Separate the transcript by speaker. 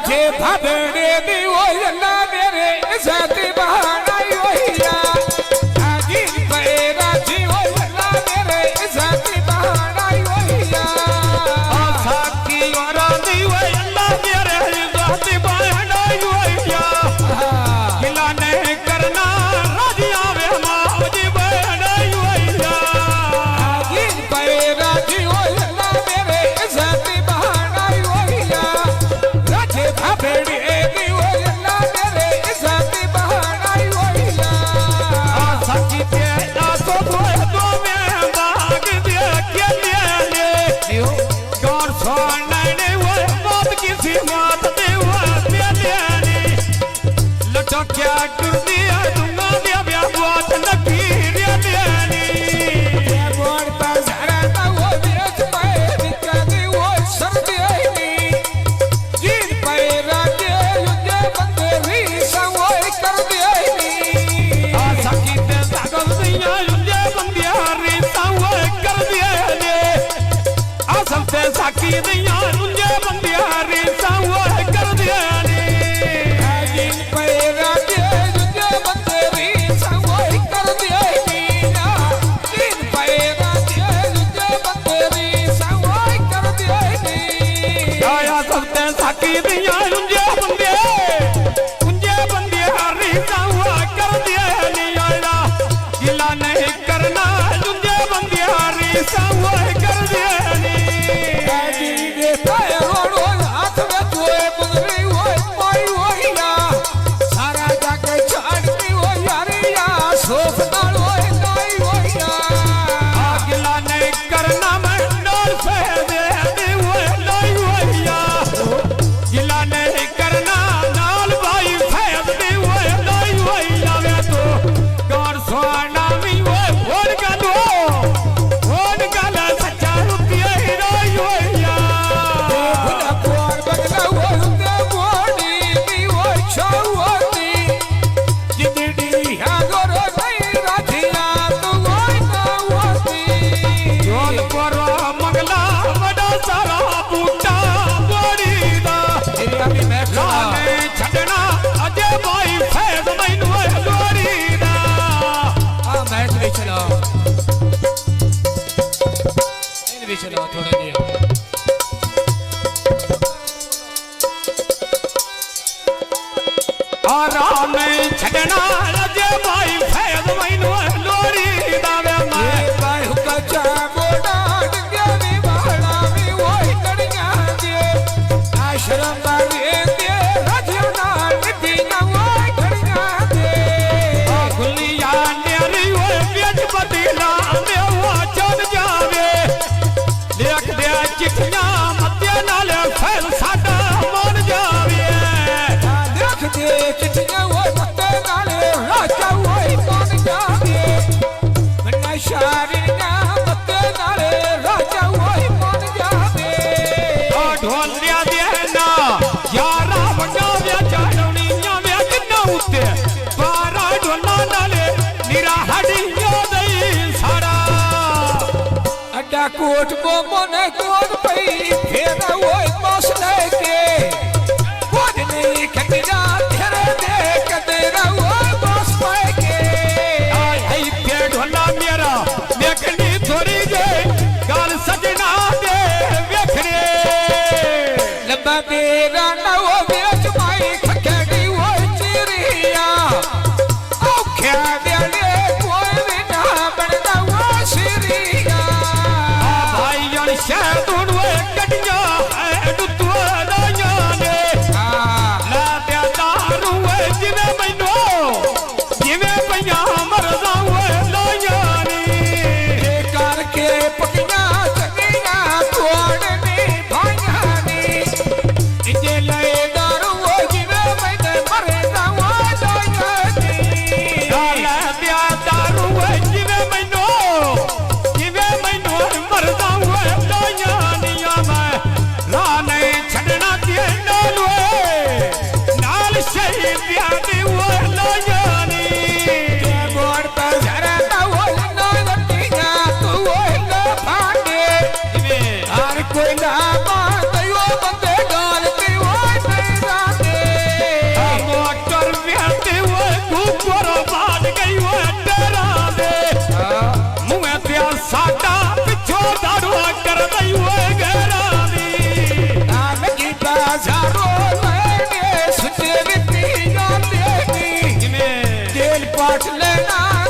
Speaker 1: राजे भाभड़े दी वो जला मेरे साथी बहाना योहिया आजी पे राजी वो जला मेरे साथी बहाना योहिया
Speaker 2: साकी वारा दी वो जला मेरे साथी बहाना योहिया गिला नहीं करना राजी आवे माजी बहाना योहिया
Speaker 1: आजी पे राजी वो जला मेरे साथी बहाना योहिया राजे भाभड़े दी वो जला मेरे साथी बहाना योहिया
Speaker 2: साकी पे आसो दो में भाग दिया के लिए गौर सोने वो मौत किसी मौत दे वो ले लटो क्या कर दिया दूंगा दिया ब्याह बात नखीर ले
Speaker 1: बोल पर सारा ता वो बेच पे दिखा दी वो सर्दी आई जीत पे राजे युद्ध बंदे री संगो कर दी आई
Speaker 2: साकी ते सागल दिया युद्ध बंदिया रे संगो कर दिया ले आसम ते साकी दिया युद्ध बंदिया रे संगो कर दिया ले
Speaker 1: जीत पे राजे युद्ध बंदे री संगो कर दी आई जीत पे राजे युद्ध बंदे री संगो कर दी आई
Speaker 2: आया सबते साकी दिया उंजे बंदे हरी सावा कर दिया नहीं आया गिला नहीं करना उंजे बंदे हरी सावा कर दिया
Speaker 1: जी दे पाए रोड़ो हाथ में तोए बुगरी वो मारी होइया सारा जाके छाड़ती हो यारिया सोफ नाल हो नाई होइया
Speaker 2: गिला नहीं करना मैं डोल से दे वो लाई होइया गिला नहीं करना नाल भाई फैद दे वो लाई होइया वे तो गौर सोना मी वो गल सच्चा रुपया ही लाई होइया
Speaker 1: बुना कोर बगला वो दे बोडी दी वो छौती जिदड़ी हा गोरो नहीं राधिया तू वो ना होती
Speaker 2: जोल कोरो मंगला बड़ा सारा बूटा बोड़ी दा
Speaker 1: तेरी अभी मैं
Speaker 2: लाने छड़ना अजय भाई फैद मैनू लोरी दा
Speaker 1: हां मैच भी चलाओ इन भी चलाओ थोड़ा दिया
Speaker 2: आराम छड़ना अजय भाई फैद मैनू लोरी दा वे मैं
Speaker 1: बाहु का चाबोड़ा डंगे में बाड़ा में वो कड़िया दे आश्रम बाड़े दे राजना बिना वो कड़िया दे
Speaker 2: खुलिया नेरी वो बेच बदला में वो चल जावे लिख दे चिट्ठियां मत्ते नाल फैल साडा मन जावे
Speaker 1: देख दे चिट्ठियां वो मत्ते नाले राजा वो कौन जावे मन्ना शारिया मत्ते नाले राजा वो कौन जावे
Speaker 2: ढोलिया देना यारा बड़ा वे चाड़ौनियां वे किन्ना उत्ते बारा ढोला नाले निरा हड्डियां दई सारा
Speaker 1: अड्डा कोट बो मोने कोट पई फेरा वो बस लेके कोट नहीं खटिया तेरे देख तेरा वो बस पाके
Speaker 2: आई पे ढोला मेरा देखनी थोड़ी जे गाल सजना दे वेखरे
Speaker 1: लंबा तेरा ना वो बेच माई खखेड़ी वो चिरिया औख्या देले कोई भी ना बनदा वो सिरिया
Speaker 2: भाई जान शहदुन वे कटिया है दुत्वा दा जाने ला ते दा
Speaker 1: बाट लेना